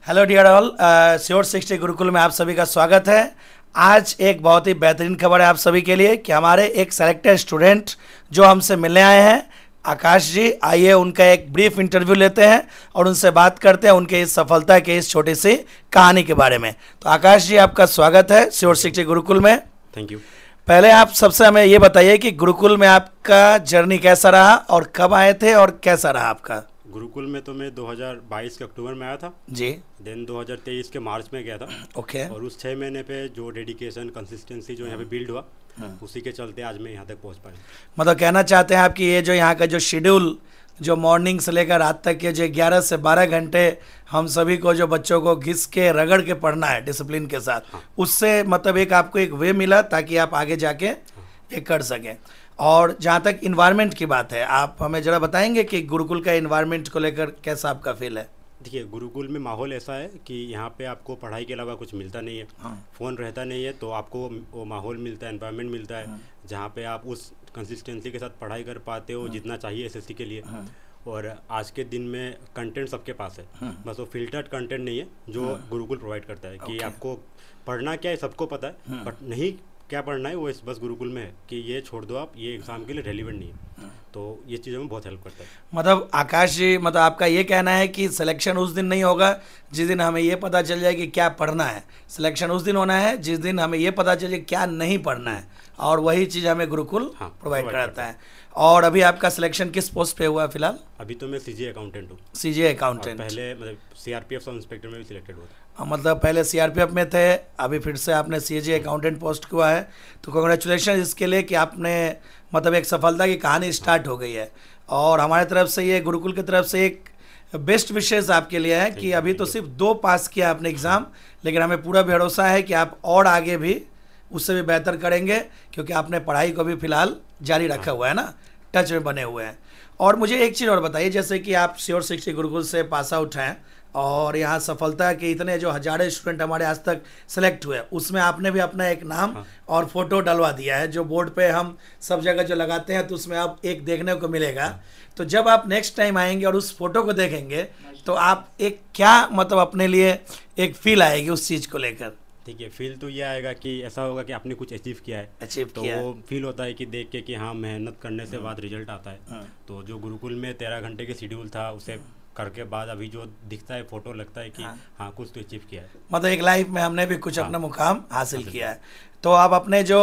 Hello dear all, sure 60 Gurukul में आप सभी का स्वागत है। आज एक बहुत ही बेहतरीन खबर है आप सभी के लिए कि हमारे एक सेलेक्टेड स्टूडेंट जो हमसे मिलने आए हैं, आकाश जी, आइए उनका एक ब्रीफ इंटरव्यू लेते हैं और उनसे बात करते हैं उनके इस सफलता के इस छोटी सी कहानी के बारे में। तो आकाश जी, आपका स्वागत है श्योर 60 गुरुकुल में। Thank you. पहले आप सबसे हमें ये बताइए कि गुरुकुल में आपका जर्नी कैसा रहा और कब आए थे और कैसा रहा आपका? गुरुकुल में तो मैं 2022 के अक्टूबर में आया था जी। देन 2023 के मार्च में गया था। ओके। और उस 6 महीने पे जो डेडिकेशन कंसिस्टेंसी जो यहाँ पे बिल्ड हुआ उसी के चलते आज मैं यहाँ तक पहुँच पाया। मतलब कहना चाहते हैं आप कि ये जो यहाँ का जो शेड्यूल जो मॉर्निंग से लेकर रात तक के जो 11 से 12 घंटे हम सभी को जो बच्चों को घिस के रगड़ के पढ़ना है डिसिप्लिन के साथ, उससे मतलब एक आपको एक वे मिला ताकि आप आगे जाके ये कर सकें। और जहाँ तक इन्वायरमेंट की बात है, आप हमें ज़रा बताएंगे कि गुरुकुल का इन्वायरमेंट को लेकर कैसा आपका फील है? देखिए, गुरुकुल में माहौल ऐसा है कि यहाँ पे आपको पढ़ाई के अलावा कुछ मिलता नहीं है। फ़ोन रहता नहीं है, तो आपको वो माहौल मिलता है, एनवायरनमेंट मिलता है जहाँ पे आप उस कंसिस्टेंसी के साथ पढ़ाई कर पाते हो जितना चाहिए एसएससी के लिए। और आज के दिन में कंटेंट सबके पास है, बस वो फिल्टर्ड कंटेंट नहीं है जो गुरुकुल प्रोवाइड करता है कि आपको पढ़ना क्या है सबको पता है, बट नहीं क्या पढ़ना है वो बस गुरुकुल में है कि ये छोड़ दो आप, ये एग्ज़ाम के लिए रेलिवेंट नहीं है। तो ये चीज़ों में बहुत हेल्प करता है। मतलब आकाश जी, मतलब आपका ये कहना है कि सिलेक्शन उस दिन नहीं होगा जिस दिन हमें ये पता चल जाए कि क्या पढ़ना है, सिलेक्शन उस दिन होना है जिस दिन हमें ये पता चले क्या नहीं पढ़ना है, और वही चीज़ हमें गुरुकुल प्रोवाइड कराता है। और अभी आपका सिलेक्शन किस पोस्ट पे हुआ है फिलहाल? अभी तो मैं सीजीए अकाउंटेंट हूँ। CGA accountant. पहले मतलब सीआरपीएफ सब इंस्पेक्टर में भी सिलेक्टेड हुआ था। मतलब पहले सीआरपीएफ में थे, अभी फिर से आपने सीजीए अकाउंटेंट पोस्ट हुआ है, तो कांग्रेचुलेशन इसके लिए कि आपने मतलब एक सफलता की कहानी स्टार्ट हो गई है। और हमारे तरफ से ये गुरुकुल की तरफ से एक बेस्ट विशेष आपके लिए है कि अभी तो सिर्फ 2 पास किया आपने एग्ज़ाम, लेकिन हमें पूरा भरोसा है कि आप और आगे भी उससे भी बेहतर करेंगे, क्योंकि आपने पढ़ाई को भी फिलहाल जारी रखा हुआ है ना, टच में बने हुए हैं। और मुझे एक चीज़ और बताइए, जैसे कि आप श्योर 60 गुरुकुल से पास आउट हैं और यहाँ सफलता के इतने जो हजारों स्टूडेंट हमारे आज तक सेलेक्ट हुए, उसमें आपने भी अपना एक नाम और फोटो डलवा दिया है जो बोर्ड पे हम सब जगह जो लगाते हैं, तो उसमें आप एक देखने को मिलेगा। तो जब आप नेक्स्ट टाइम आएंगे और उस फोटो को देखेंगे तो आप एक क्या मतलब अपने लिए एक फील आएगी उस चीज़ को लेकर? ठीक है, फील तो ये आएगा कि ऐसा होगा कि आपने कुछ अचीव किया है, तो वो फील होता है कि देख के कि हाँ, मेहनत करने से बाद रिजल्ट आता है। तो जो गुरुकुल में 13 घंटे के शेड्यूल था उसे करके बाद अभी जो दिखता है फोटो, लगता है कि हाँ कुछ तो अचीव किया है, मतलब एक लाइफ में हमने भी कुछ अपना मुकाम हासिल किया है। तो आप अपने जो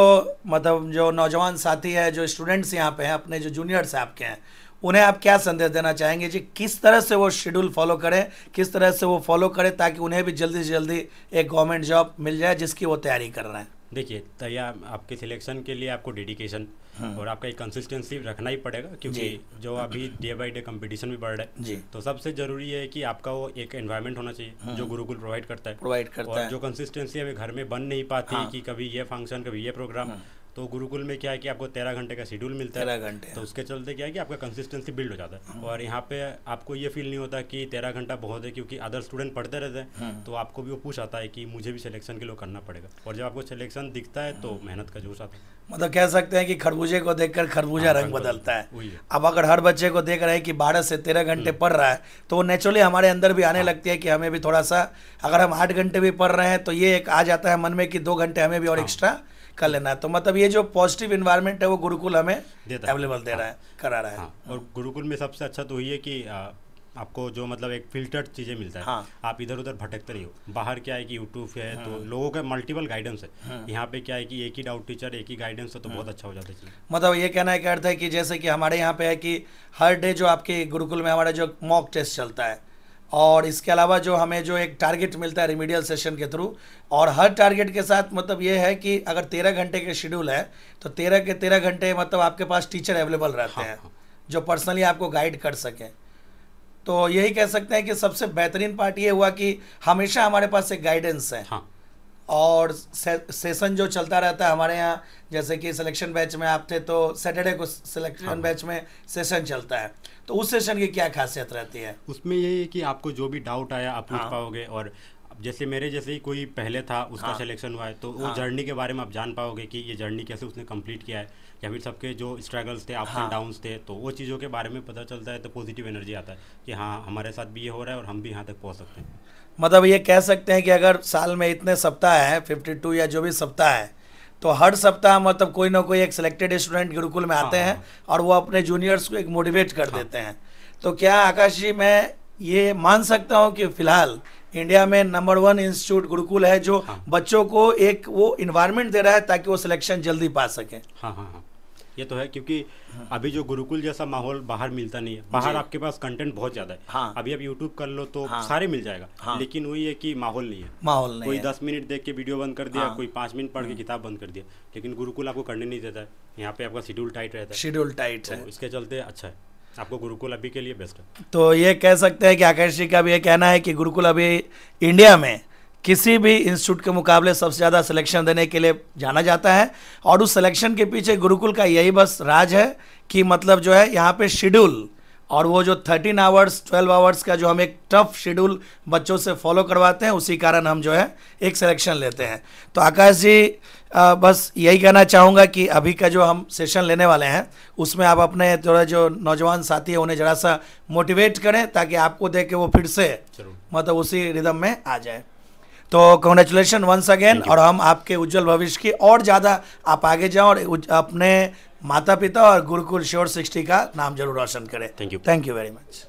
मतलब जो नौजवान साथी है, जो स्टूडेंट्स यहाँ पे हैं, अपने जो जूनियर्स आपके हैं, उन्हें आप क्या संदेश देना चाहेंगे जी? किस तरह से वो शेड्यूल फॉलो करें, किस तरह से वो फॉलो करें ताकि उन्हें भी जल्दी से जल्दी एक गवर्नमेंट जॉब मिल जाए जिसकी वो तैयारी कर रहे हैं? देखिए, तैयार आपके सिलेक्शन के लिए आपको डेडिकेशन और आपका एक कंसिस्टेंसी रखना ही पड़ेगा, क्योंकि जो अभी डे बाय डे कंपटीशन भी बढ़ रहा है। तो सबसे जरूरी है कि आपका वो एक एनवायरनमेंट होना चाहिए जो गुरुकुल प्रोवाइड करता है। और जो कंसिस्टेंसी अभी घर में बन नहीं पाती कि कभी ये फंक्शन कभी ये प्रोग्राम, तो गुरुकुल में क्या है कि आपको 13 घंटे का शेड्यूल मिलता है, 13 घंटे, तो उसके चलते क्या है कि आपका कंसिस्टेंसी बिल्ड हो जाता है। और यहाँ पे आपको ये फील नहीं होता कि 13 घंटा बहुत है, क्योंकि अदर स्टूडेंट पढ़ते रहते हैं, तो आपको भी वो पूछ आता है कि मुझे भी सिलेक्शन के लिए करना पड़ेगा। और जब आपको सिलेक्शन दिखता है तो मेहनत का जोश आता है। मतलब कह सकते हैं कि खरबूजे को देखकर खरबूजा रंग बदलता है। अब अगर हर बच्चे को देख रहे हैं कि 12 से 13 घंटे पढ़ रहा है, तो वो नेचुरली हमारे अंदर भी आने लगती है कि हमें भी थोड़ा सा, अगर हम 8 घंटे भी पढ़ रहे हैं तो ये एक आ जाता है मन में कि 2 घंटे हमें भी और एक्स्ट्रा कर लेना है। तो मतलब ये जो पॉजिटिव इन्वायरमेंट है वो गुरुकुल हमें अवेलेबल दे रहा है, करा रहा है। और गुरुकुल में सबसे अच्छा तो ये कि आपको जो मतलब एक फिल्टर्ड चीज़ें मिलता है। आप इधर उधर भटकते रही हो। बाहर क्या है कि यूट्यूब है, तो लोगों का मल्टीपल गाइडेंस है। यहाँ पे क्या है कि एक ही डाउट टीचर, एक ही गाइडेंस है, तो बहुत अच्छा हो जाता है। मतलब ये कहना का अर्थ है कि जैसे कि हमारे यहाँ पे है कि हर डे जो आपके गुरुकुल में हमारा जो मॉक टेस्ट चलता है, और इसके अलावा जो हमें जो एक टारगेट मिलता है रिमीडियल सेशन के थ्रू, और हर टारगेट के साथ मतलब ये है कि अगर 13 घंटे के शेड्यूल है तो 13 के 13 घंटे मतलब आपके पास टीचर अवेलेबल रहते हैं जो पर्सनली आपको गाइड कर सकें। तो यही कह सकते हैं कि सबसे बेहतरीन पार्ट ये हुआ कि हमेशा हमारे पास एक गाइडेंस है। और सेशन जो चलता रहता है हमारे यहाँ, जैसे कि सिलेक्शन बैच में आप थे तो सैटरडे को सिलेक्शन बैच में सेशन चलता है, तो उस सेशन की क्या खासियत रहती है? उसमें यही है कि आपको जो भी डाउट आया आप पूछ पाओगे, और जैसे मेरे जैसे ही कोई पहले था उसका सिलेक्शन हुआ है, तो वो जर्नी के बारे में आप जान पाओगे कि ये जर्नी कैसे उसने कंप्लीट किया है, या फिर सबके जो स्ट्रगल्स थे, अप्स एंड डाउन्स थे, तो वो चीज़ों के बारे में पता चलता है। तो पॉजिटिव एनर्जी आता है कि हाँ, हमारे साथ भी ये हो रहा है और हम भी यहाँ तक पहुँच सकते हैं। मतलब ये कह सकते हैं कि अगर साल में इतने सप्ताह है 52 या जो भी सप्ताह है, तो हर सप्ताह मतलब कोई ना कोई एक सिलेक्टेड स्टूडेंट गुरुकुल में आते हैं और वो अपने जूनियर्स को एक मोटिवेट कर देते हैं। तो क्या आकाश जी मैं ये मान सकता हूँ कि फिलहाल इंडिया में नंबर 1 इंस्टीट्यूट गुरुकुल है जो बच्चों को एक वो इन्वायरमेंट दे रहा है ताकि वो सिलेक्शन जल्दी पा सके? हाँ हाँ हाँ, ये तो है, क्योंकि अभी जो गुरुकुल जैसा माहौल बाहर मिलता नहीं है। बाहर आपके पास कंटेंट बहुत ज़्यादा है। हाँ। अभी आप यूट्यूब कर लो तो सारे मिल जाएगा। हाँ। लेकिन वही है कि माहौल नहीं है। माहौल नहीं कोई है। 10 मिनट देख के वीडियो बंद कर दिया, कोई 5 मिनट पढ़ के किताब बंद कर दिया। लेकिन गुरुकुल आपको करने नहीं देता है। यहाँ पे आपका शेड्यूल टाइट रहता है। शेड्यूल टाइट है, इसके चलते अच्छा है, आपको गुरुकुल अभी के लिए बेस्ट है। तो ये कह सकते हैं कि आकाश जी का भी ये कहना है कि गुरुकुल अभी इंडिया में किसी भी इंस्टीट्यूट के मुकाबले सबसे ज़्यादा सिलेक्शन देने के लिए जाना जाता है, और उस सिलेक्शन के पीछे गुरुकुल का यही बस राज है कि मतलब जो है यहाँ पे शेड्यूल और वो जो 13 आवर्स 12 आवर्स का जो हम एक टफ शेड्यूल बच्चों से फॉलो करवाते हैं, उसी कारण हम जो है एक सिलेक्शन लेते हैं। तो आकाश जी बस यही कहना चाहूँगा कि अभी का जो हम सेशन लेने वाले हैं उसमें आप अपने थोड़ा जो नौजवान साथी है उन्हें ज़रा सा मोटिवेट करें ताकि आपको देख के वो फिर से मतलब उसी रिदम में आ जाए। तो कॉन्ग्रेचुलेशन वंस अगेन, और हम आपके उज्जवल भविष्य की और ज़्यादा आप आगे जाओ और अपने माता पिता और गुरुकुल श्योर 60 का नाम जरूर रोशन करें। Thank you very much.